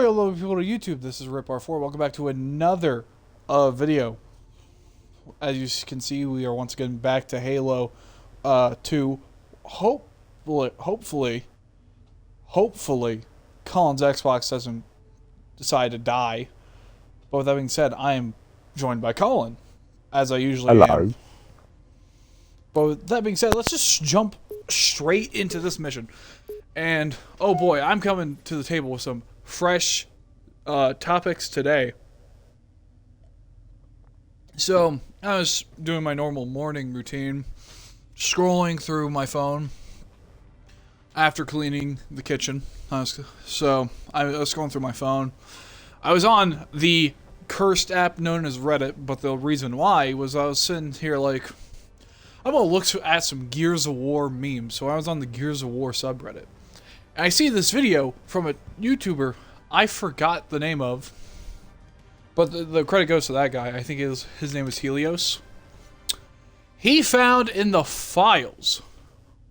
hello people to YouTube, this is RipR4. Welcome back to another video. As you can see, we are once again back to Halo 2. Hopefully, Colin's Xbox doesn't decide to die. But with that being said, I am joined by Colin, as I usually am. But with that being said, let's just jump straight into this mission. And, oh boy, I'm coming to the table with some fresh topics today. So, I was doing my normal morning routine, scrolling through my phone after cleaning the kitchen. I was scrolling through my phone. I was on the cursed app known as Reddit, but the reason why was I was sitting here like, I'm gonna look at some Gears of War memes. So I was on the Gears of War subreddit. And I see this video from a YouTuber I forgot the name of, but the credit goes to that guy. I think his name is Helios. He found in the files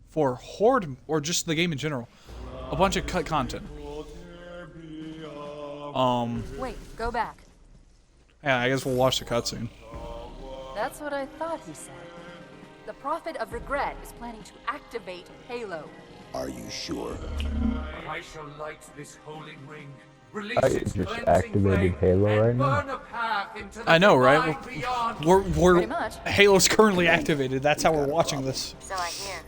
for Horde, or just the game in general, a bunch of cut content. Wait, go back. Yeah, I guess we'll watch the cutscene. That's what I thought he said. The Prophet of Regret is planning to activate Halo. Are you sure? I shall light this holy ring. Release I its just cleansing activated flame, Halo and right now. burn a path into the I know, right? divine beyond. We're Pretty much. Halo's currently activated. That's how we're watching this. So I hear.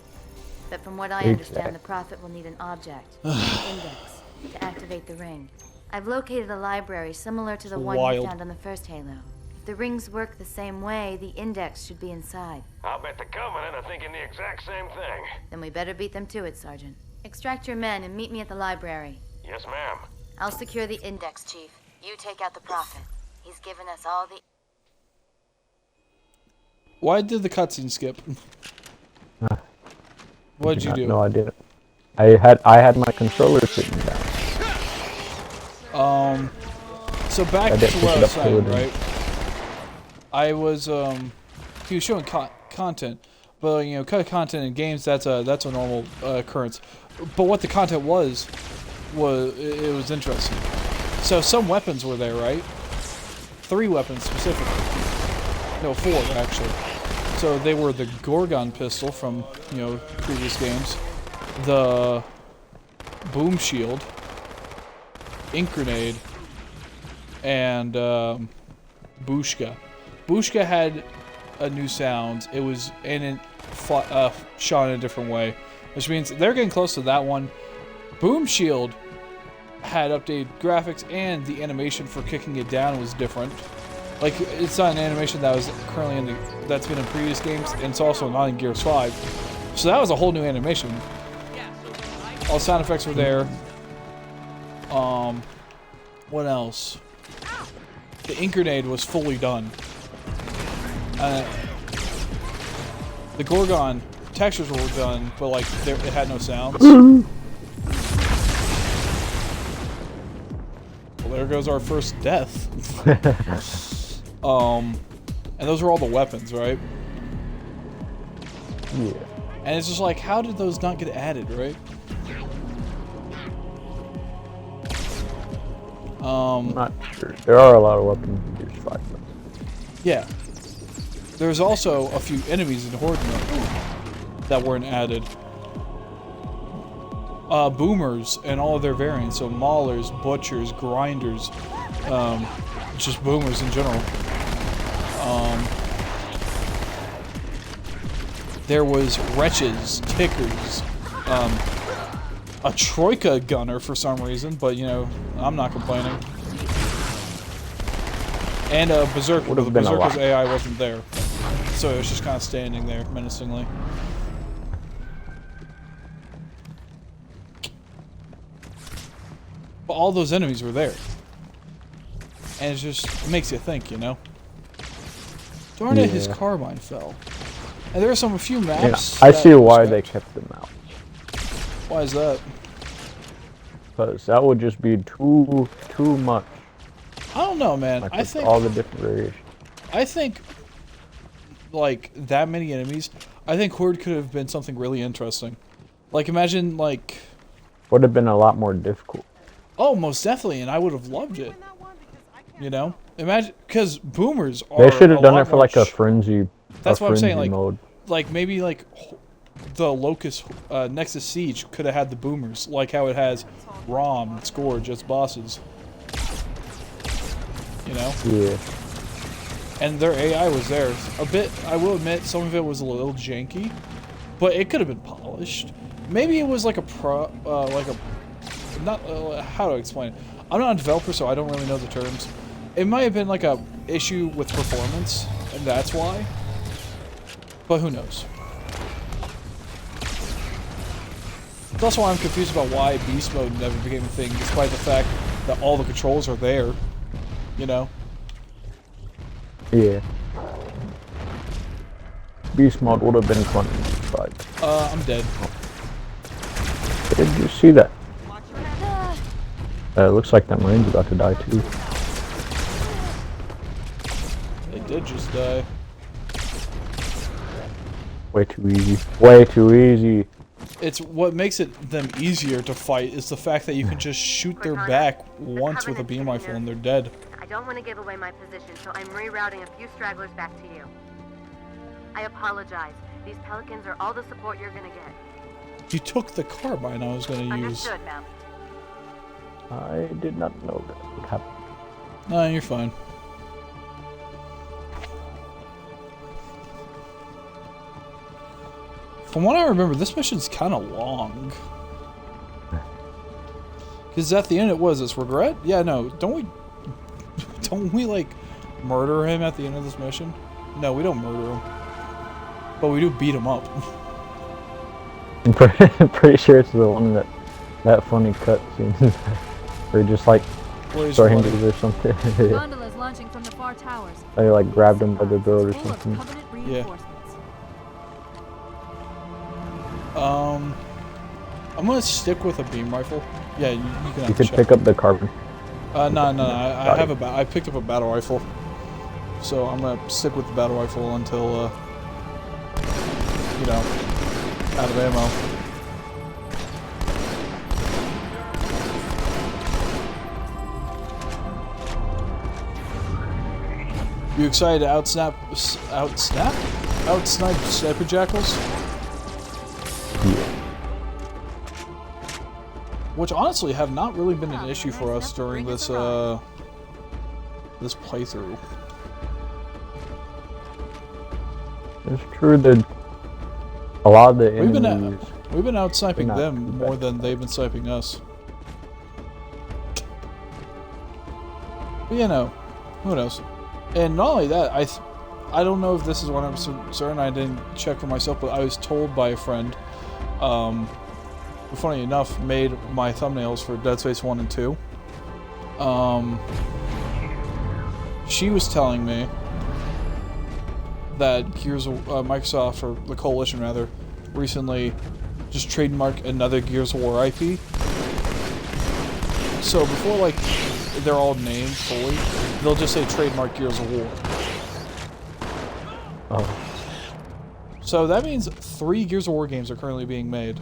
But from what I Exactly. understand, the Prophet will need an object, an index, to activate the ring. I've located a library similar to the one Wild. you found on the first Halo. If the rings work the same way, the index should be inside. I'll bet the Covenant are thinking the exact same thing. Then we better beat them to it, Sergeant. Extract your men and meet me at the library. Yes, ma'am. I'll secure the index, Chief. You take out the Prophet. He's given us all the... Why did the cutscene skip? What'd you do? No, I didn't. I had my controller sitting down. So back I to didn't what I pick it was up saying, till it right? I was, he was showing content, but, you know, cut content in games, that's a normal occurrence. But what the content was it was interesting. So some weapons were there, right? 3 weapons specifically. No, 4 actually. So they were the Gorgon pistol from, you know, previous games, the boom shield, ink grenade, and Bushka. Bushka had a new sound. It was shot in a different way, which means they're getting close to that one. Boom shield had updated graphics, and the animation for kicking it down was different. Like, it's not an animation that was currently that's been in previous games, and it's also not in Gears 5. So that was a whole new animation. All sound effects were there. What else? The ink grenade was fully done. The Gorgon textures were done, but like it had no sounds. Well, there goes our first death. And those were all the weapons, right? Yeah. And it's just like, how did those not get added, right? I'm not sure. There are a lot of weapons in Gears 5 though. Yeah. There's also a few enemies in Horde mode that weren't added. Boomers and all of their variants, so maulers, butchers, grinders, just boomers in general. There was wretches, tickers, a troika gunner for some reason, but you know, I'm not complaining. And a berserker, but the berserker's AI wasn't there, so it was just kind of standing there menacingly. But all those enemies were there, and it makes you think, you know. Darn it, his carbine fell. And there are a few maps. Yeah, I see why they kept them out. Why is that? Because that would just be too much. I don't know, man. Like I think all the different variations. I think like that many enemies. I think Horde could have been something really interesting. Like imagine like Would have been a lot more difficult. Oh, most definitely, and I would have loved it. You know, imagine because boomers are. They should have a done lot it for more like a frenzy. That's what I'm saying. Frenzy mode. Like maybe like the Locust Nexus Siege could have had the boomers, like how it has Rom and Scourge as bosses. You know. Yeah. And their AI was there. A bit, I will admit, some of it was a little janky, but it could have been polished. Maybe it was like not, how do I explain it? I'm not a developer, so I don't really know the terms. It might have been like a issue with performance, and that's why. But who knows? That's also why I'm confused about why Beast Mode never became a thing, despite the fact that all the controls are there. You know? Yeah. Beast mode would have been fun, but... I'm dead. Did you see that? It looks like that Marine's about to die too. They did just die. Way too easy. Way too easy. It's what makes it them easier to fight is the fact that you can just shoot their back once with a beam rifle and they're dead. I don't want to give away my position, so I'm rerouting a few stragglers back to you. I apologize. These Pelicans are all the support you're gonna get. You took the carbine I was going to use. Understood, ma'am. I did not know that would happen. No, you're fine. From what I remember, this mission's kind of long. Because at the end it was, it's regret? Yeah, no, don't we like murder him at the end of this mission? No, we don't murder him. But we do beat him up. I'm pretty sure it's the one that funny cutscene where he just like saw him or something. Gondolas launching from the far towers. They like grabbed him by the throat or something. Yeah. I'm gonna stick with a beam rifle. Yeah, you can. You could pick up the carbine. No. I picked up a battle rifle, so I'm gonna stick with the battle rifle until you know, out of ammo. You excited to outsnipe sniper jackals? Yeah. Which honestly have not really been an issue for us during this this playthrough. It's true that a lot of the enemies... We've been out sniping them more than they've been sniping us. But you know, who knows? And not only that, I don't know if this is 100% certain, I didn't check for myself, but I was told by a friend, who funny enough made my thumbnails for Dead Space 1 and 2. She was telling me that Microsoft, or the Coalition rather, recently just trademarked another Gears of War IP. So before like they're all named fully, they'll just say trademark Gears of War. Oh. So that means 3 Gears of War games are currently being made.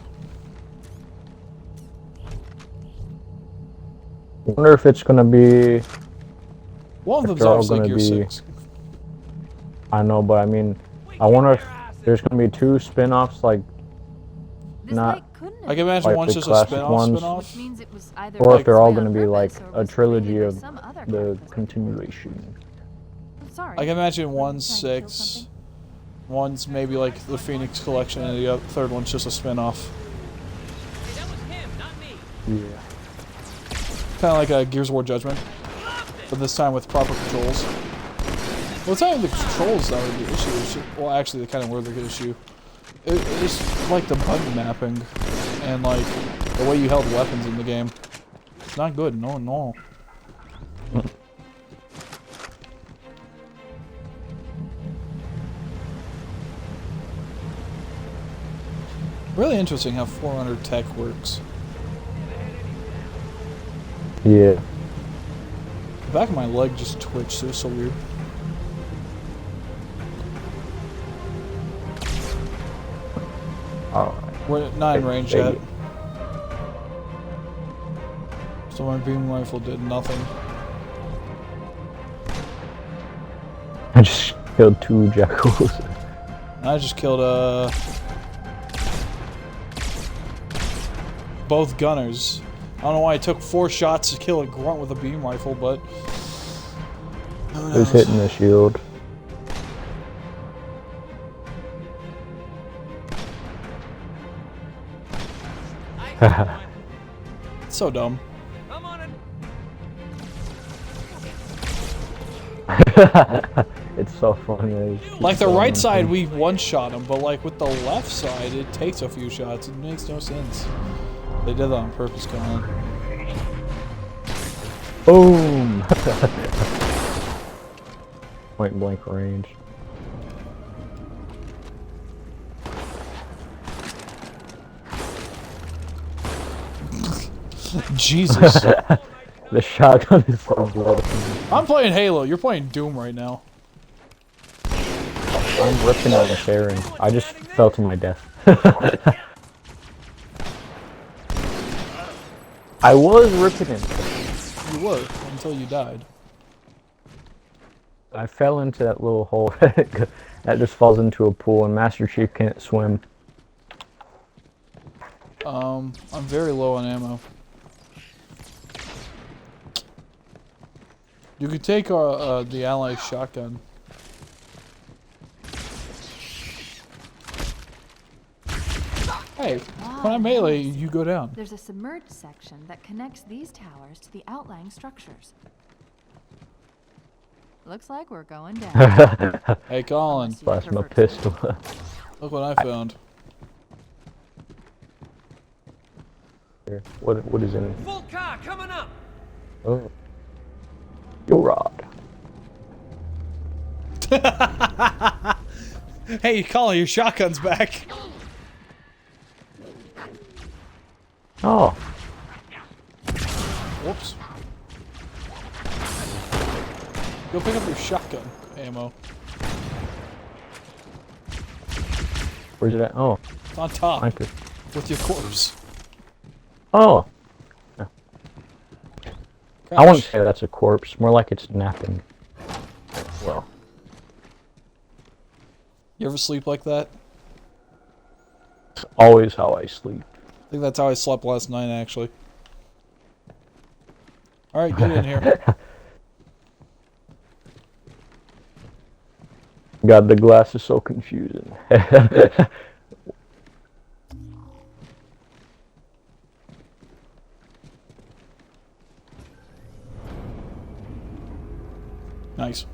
I wonder if it's gonna be... One of them's obviously Gear 6. I know, but I mean, I wonder if there's gonna be 2 spin-offs, like, not... I can imagine like one's the just a classic spin-off, ones, or if they're all gonna be like a trilogy of the continuation. I can imagine one's 6, one's maybe like the Phoenix Collection, and the third one's just a spin-off. Yeah. Kind of like a Gears of War Judgment, but this time with proper controls. Well, it's not even the controls that were the issue. Well, actually, they kind of were the issue. It's like the button mapping and like the way you held weapons in the game. It's not good. No. Really interesting how 400 tech works. Yeah. The back of my leg just twitched. It was so weird. Alright. We're not in range yet. So my beam rifle did nothing. I just killed 2 jackals. I just killed both gunners. I don't know why it took 4 shots to kill a grunt with a beam rifle, but Who's hitting the shield? so dumb. It's so funny. Like the right side, we one-shot him, but like with the left side, it takes a few shots. It makes no sense. They did that on purpose, Colin. Boom! Point blank range. Jesus. The shotgun is so bloody. I'm playing Halo. You're playing Doom right now. I'm ripping on the fairing. I just fell to my death. I was ripping it. You were until you died. I fell into that little hole that just falls into a pool, and Master Chief can't swim. I'm very low on ammo. You could take the allied shotgun. Hey, when I'm melee, you go down. There's a submerged section that connects these towers to the outlying structures. Looks like we're going down. Hey, Colin. Flash my pistol. Look what I found. Here, what is in it? Full car coming up. Oh. Your rod. Hey, Colin, your shotgun's back. Oh. Whoops. Go pick up your shotgun ammo. Where's it at? Oh. It's on top. Sniper. With your corpse. Oh. Crash. I wouldn't say that's a corpse. More like it's napping. Well. You ever sleep like that? It's always how I sleep. I think that's how I slept last night, actually. Alright, get in here. God, the glass is so confusing. Nice.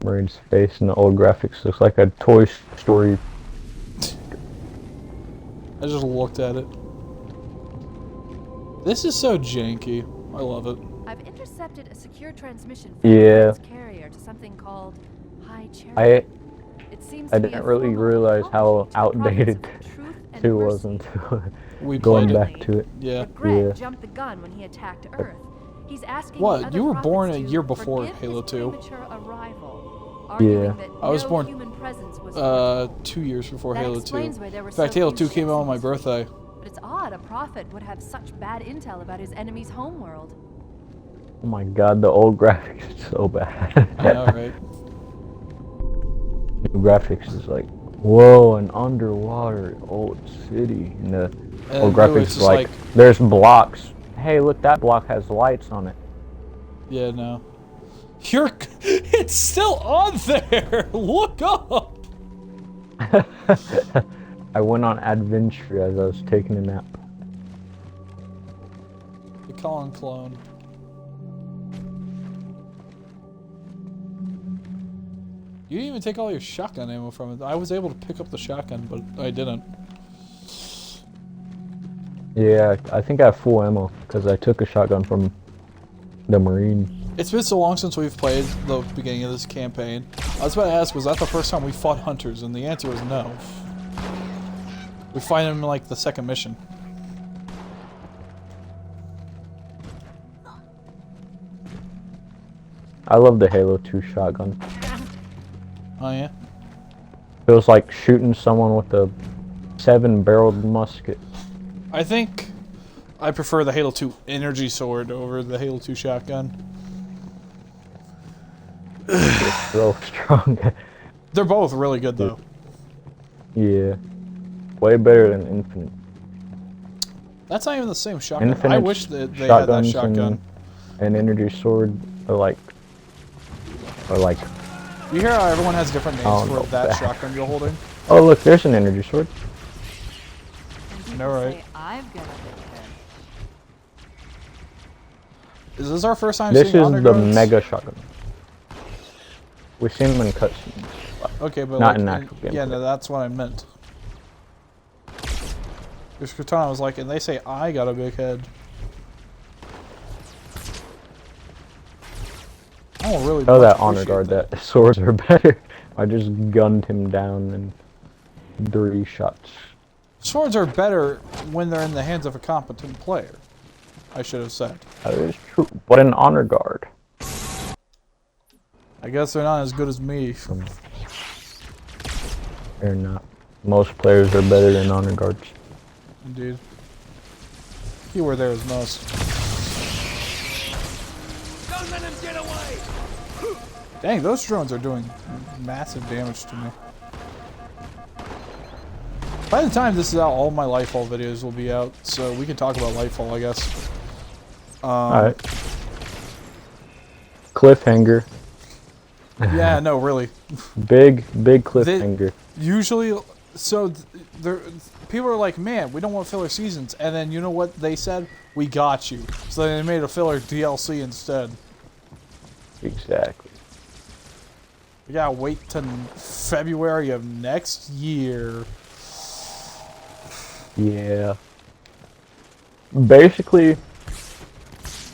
Marine's face in the old graphics looks like a Toy Story. I just looked at it. This is so janky. I love it. I've intercepted a secure transmission from Yeah. the carrier to something called High Cherry. It seems I to be didn't a really formal realize how apology to the outdated prophets of truth and 2 mercy. was until We going played it. back to it. Yeah. Regret Yeah. jumped the gun when he attacked Earth. He's asking What? the other You were prophets born a to year before forgive Halo his 2. premature arrival, arguing Yeah. that I was no born, human presence was 2 years before That Halo 2. explains why there were In fact, so Halo few 2 came ships out in on my this birthday. But it's odd a prophet would have such bad intel about his enemy's homeworld. Oh my god, the old graphics is so bad. I know, right? New graphics is like, whoa, an underwater old city. And the old new, graphics it's is just like, there's blocks. Hey, look, that block has lights on it. Yeah, no. It's still on there! Look up! I went on adventure as I was taking a nap. The Colin clone. You didn't even take all your shotgun ammo from it. I was able to pick up the shotgun, but I didn't. Yeah, I think I have full ammo because I took a shotgun from the Marine. It's been so long since we've played the beginning of this campaign. I was about to ask, was that the first time we fought hunters? And the answer was no. We fight them in like the second mission. I love the Halo 2 shotgun. Oh yeah? It was like shooting someone with a 7-barreled musket. I think I prefer the Halo 2 energy sword over the Halo 2 shotgun. It's so strong. They're both really good though. Yeah. Way better than Infinite. That's not even the same shotgun. Infinite I wish that they had that shotgun. And energy sword are like. You hear how everyone has different names for no, that shotgun you're holding? Oh look, there's an energy sword. And you know, right? say I've got a big head. Is this our first time This seeing is honor the guards? mega shotgun. We've seen them in cutscenes. Okay, but Not like, in actual yeah, gameplay. no, that's what I meant. Because Katana was like, and they say I got a big head. I don't really. Oh, much that honor appreciate guard, that swords are better. I just gunned him down in 3 shots. Swords are better when they're in the hands of a competent player. I should have said. That is true. But an honor guard. I guess they're not as good as me. They're not. Most players are better than honor guards. Indeed. Keyword there is most. Don't let him get away! Dang, those drones are doing massive damage to me. By the time this is out, all my Lightfall videos will be out, so we can talk about Lightfall, I guess. Alright. Cliffhanger. Yeah, no, really. Big cliffhanger. Usually, so people are like, man, we don't want filler seasons, and then you know what they said? We got you. So they made a filler DLC instead. Exactly. We gotta wait till February of next year. Yeah. Basically,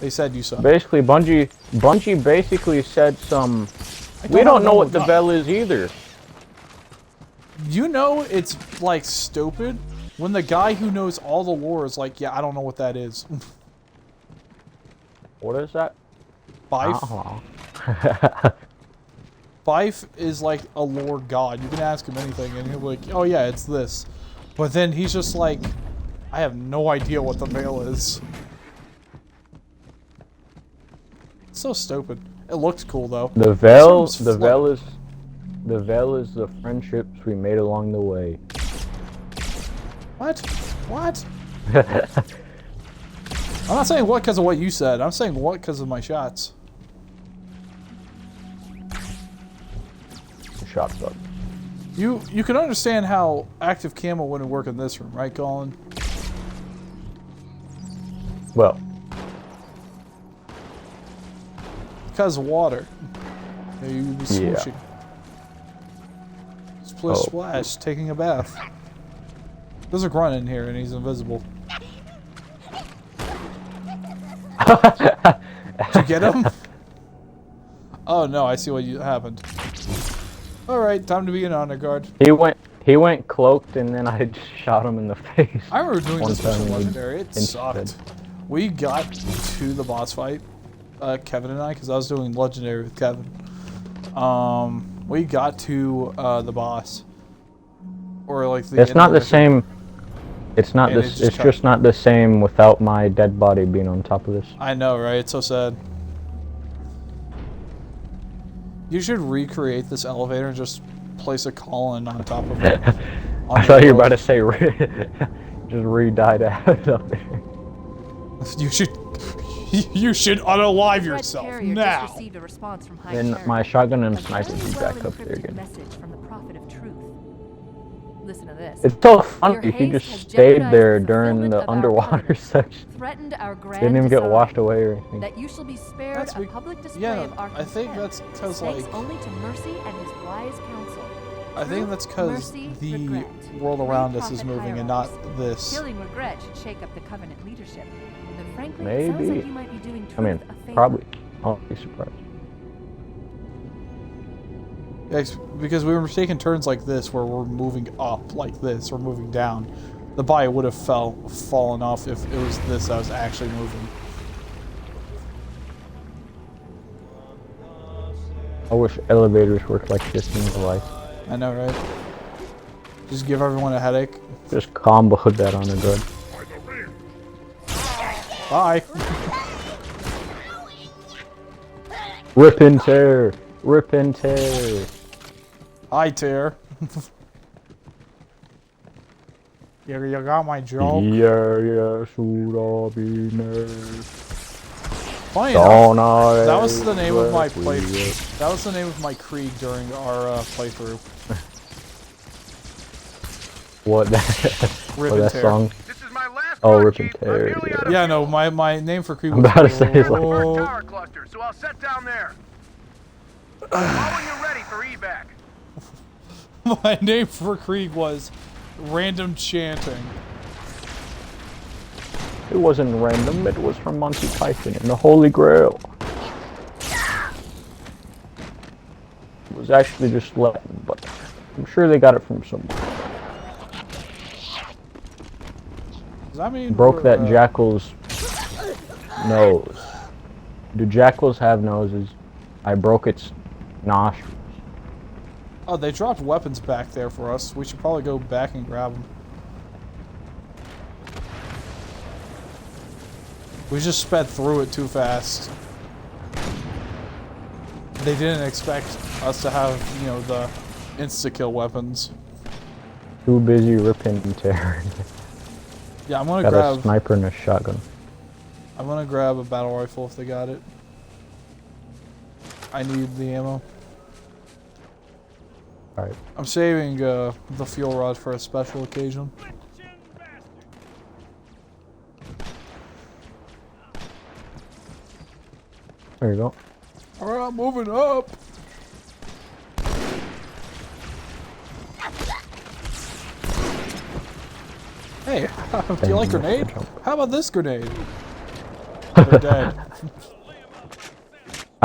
They said you suck. Basically, Bungie basically said some. We don't know what the bell is either. You know, it's like stupid when the guy who knows all the lore is like, yeah, I don't know what that is. What is that? Bife. Bife is like a lore god. You can ask him anything, and he'll be like, oh yeah, it's this. But then he's just like, I have no idea what the veil is. It's so stupid. It looked cool though. The veil is the friendships we made along the way. What? What? I'm not saying what because of what you said. I'm saying what because of my shots. Shots up. You can understand how active camo wouldn't work in this room, right, Colin? Well. Because of water. You'd be swooshing. Splish splash, taking a bath. There's a grunt in here and he's invisible. Did you get him? Oh no, I see what happened. Alright, time to be an honor guard. He went cloaked and then I just shot him in the face. I remember doing this mission time legendary. It sucked. We got to the boss fight, Kevin and I, because I was doing legendary with Kevin. We got to the boss, or like the. It's not the same. It's not this. It's just not the same without my dead body being on top of this. I know, right? It's so sad. You should recreate this elevator and just place a Collin on top of it. I thought you were about to say just re-died out up there. You should unalive yourself now. Just received a response from High Then Sheriff. my shotgun and A sniper very be back up there well-encrypted again. message from the Prophet of Truth. Listen to this. It's so funny if you Your just haste has stayed jeopardized there the during fulfillment the of our underwater covenant, section. threatened our grand Didn't even get design, washed away or anything. that you shall be spared That's a public display yeah, of our I think contempt, that's because thanks like only to mercy and his wise counsel. I think that's because Mercy, the regret. world Three around us is prophet moving and not hierarchs. this. Killing regret should shake up the covenant leadership. But frankly, it Maybe. sounds like you might be doing truth I mean, a favor. probably. I won't be surprised. Yeah, because we were taking turns like this where we're moving up like this or moving down. The body would have fallen off if it was this that was actually moving. I wish elevators worked like this in real life. I know, right? Just give everyone a headache. Just comboed that on a good. Bye. Rip and tear. Rip and tear. Hi, Tear. You got my joke? Yeah, should I be nervous? Funny enough, that was I the name of my regret playthrough. That was the name of my Krieg during our playthrough. What that? Rip What and that tear. song? This is my last Oh, run, Rip and Chief. I'm tear. nearly out of Yeah, no, my name for Krieg I'm was about to say, it's like- Oh. tower cluster, so I'll set down there. Call when you're ready for evac. My name for Krieg was Random Chanting. It wasn't random. It was from Monty Python and the Holy Grail. It was actually just Latin, but I'm sure they got it from somewhere. Does that mean Broke we're, that jackal's nose. Do jackals have noses? I broke its nostrils. Oh, they dropped weapons back there for us. We should probably go back and grab them. We just sped through it too fast. They didn't expect us to have, you know, the insta-kill weapons. Too busy ripping and tearing. Yeah, I'm gonna Got a grab. sniper and a shotgun. I'm gonna grab a battle rifle if they got it. I need the ammo. Alright. I'm saving the fuel rod for a special occasion. There you go. Alright, moving up. Hey, do you like grenade? How about this grenade? They're dead.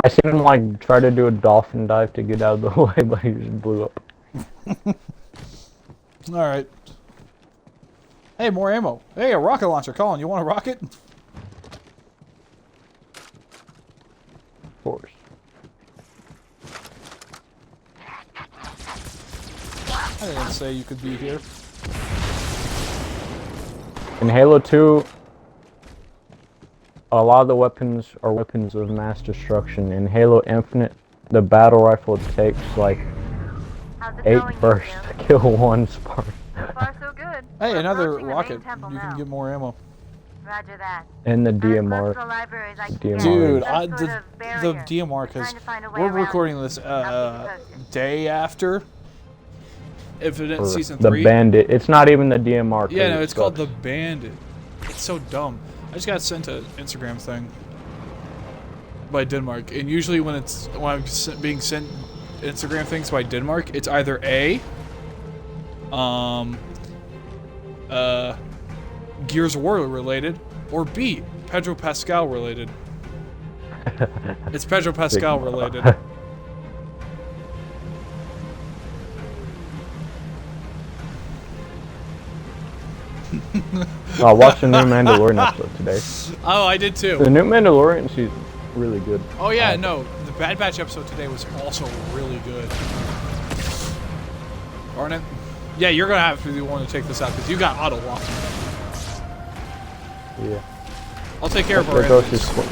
I seen him like try to do a dolphin dive to get out of the way, but he just blew up. Alright. Hey, more ammo. Hey, a rocket launcher. Colin, you want a rocket? Of course. I didn't say you could be here. In Halo 2, a lot of the weapons are weapons of mass destruction. In Halo Infinite, the battle rifle takes like How's it 8 going, bursts Nico? to kill one Spartan. So far, so good. Hey, We're another approaching the main rocket. temple You now. can get more ammo. Roger that. And the I'm as close to DMR. the library as I can DMR. get. Dude, Some sort the of barrier. DMR, because Trying to find a way we're around recording this I'll keep you posted. day after Infinite Or Season the 3. Bandit. It's not even the DMR. 'cause Yeah, no, it it's called the sucks. Bandit. It's so dumb. I just got sent an Instagram thing by Denmark, and usually when I'm being sent Instagram things by Denmark, it's either A, Gears of War related, or B, Pedro Pascal related. It's Pedro Pascal related. I watched the new Mandalorian episode today. Oh, I did too. The new Mandalorian season really good. Oh yeah, no, the Bad Batch episode today was also really good. Darn it. Yeah, you're gonna have to be the one to take this out because you got auto lock. Yeah. I'll take care of our There goes enemies. his squad.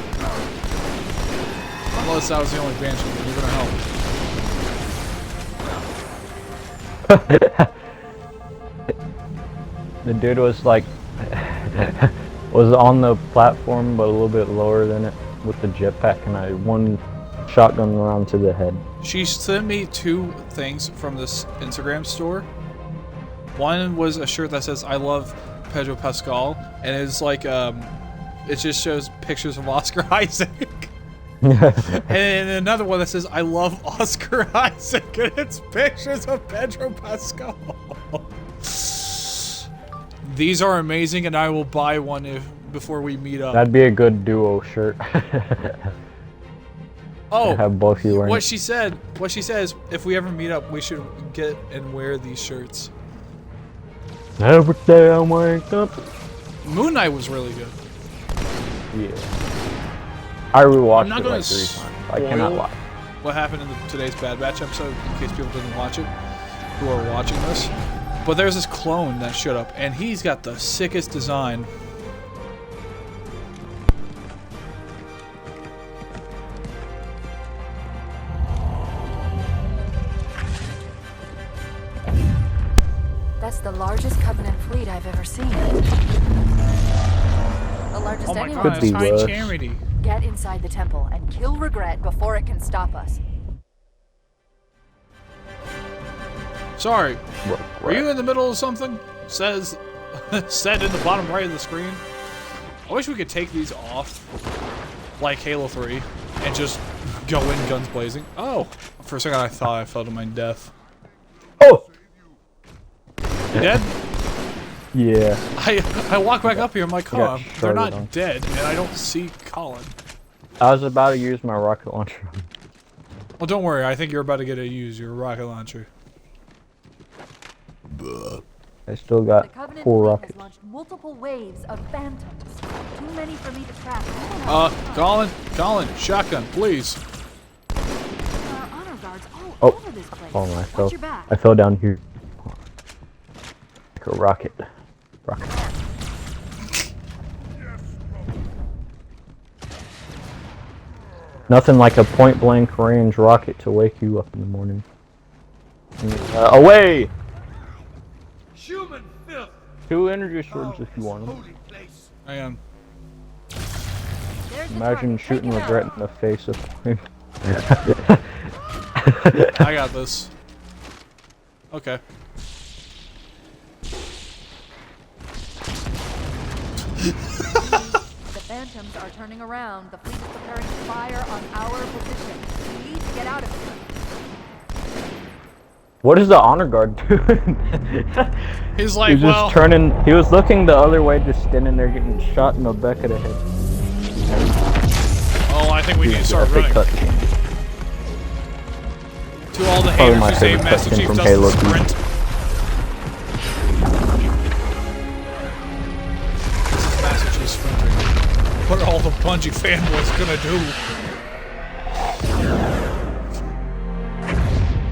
Unless that was the only Banshee, then you're gonna help. The dude was like was on the platform but a little bit lower than it with the jetpack, and I one shotgun round to the head. She sent me 2 things from this Instagram store. One was a shirt that says "I love Pedro Pascal," and it's like it just shows pictures of Oscar Isaac. And another one that says "I love Oscar Isaac," and it's pictures of Pedro Pascal. These are amazing, and I will buy one before we meet up. That'd be a good duo shirt. Oh, have both you wearing what it. she says, if we ever meet up, we should get and wear these shirts. Every day I wake up. Moon Knight was really good. Yeah. I I'm rewatched not it gonna like 3 times. I cannot lie. What happened in today's Bad Batch episode, in case people didn't watch it, who are watching this. But there's this clone that showed up, and he's got the sickest design. That's the largest Covenant fleet I've ever seen. The largest Oh my anywhere. god, Could be it's high worse. charity. Get inside the temple and kill Regret before it can stop us. Sorry, were you in the middle of something? Says, said in the bottom right of the screen. I wish we could take these off, like Halo 3, and just go in guns blazing. Oh, for a second I thought I fell to my death. Oh! You dead? Yeah. I walk back up here, I'm like, got oh, they're not sharded on. dead, and I don't see Colin. I was about to use my rocket launcher. Well, don't worry, I think you're about to get to use your rocket launcher. I still The got Covenant 4 fleet rockets. has launched multiple waves of phantoms. Too many for me to track. Colin, shotgun, please. There are honor guards all Oh. over this place. Oh my, Watch your back. I fell down here. Like a rocket. Rocket. Nothing like a point-blank range rocket to wake you up in the morning. Away! Human filth. 2 energy swords if you want them. Holy place. Hang on. There's the Imagine target. shooting Take it Regret out. in the face of I got this. Okay. The phantoms are turning around. The fleet is preparing to fire on our position. We need to get out of here. What is the honor guard doing? He's like, He's just well, turning. He was looking the other way, just standing there getting shot in the back of the head. oh, I think we need to start Epic running. cutscene. To all the Probably my haters who say favorite Master cutscene Chief from doesn't Halo 2. sprint. This is Master Chief sprinting. What are all the Bungie fanboys gonna do?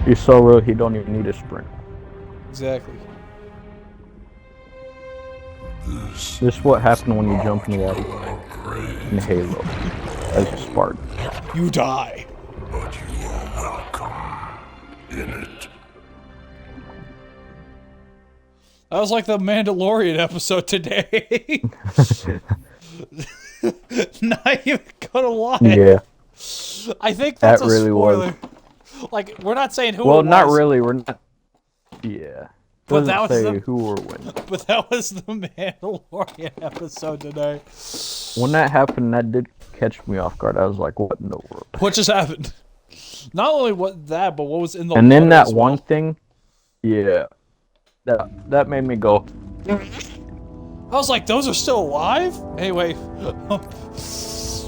He's so real, he don't even need a sprint. Exactly. This is what happened when you jump in the water in Halo as a Spartan. You die. But you are welcome in it. That was like the Mandalorian episode today. Not even gonna lie. Yeah. I think that's That a really was. spoiler. Like, we're not saying who Well, it was. not really. We're not. Yeah. But Doesn't that was say the- who or when. But that was the Mandalorian episode today. When that happened, that did catch me off guard. I was like, "What in the world?" What just happened? Not only what that, but what was in the And then water that as well. one thing, yeah, that made me go. I was like, those are still alive? Anyway,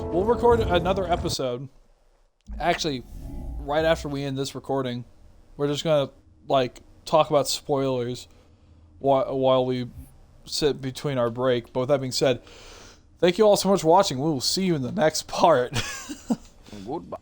we'll record another episode. Actually, right after we end this recording, we're just gonna like talk about spoilers while we sit between our break. But with that being said, thank you all so much for watching. We will see you in the next part. Goodbye.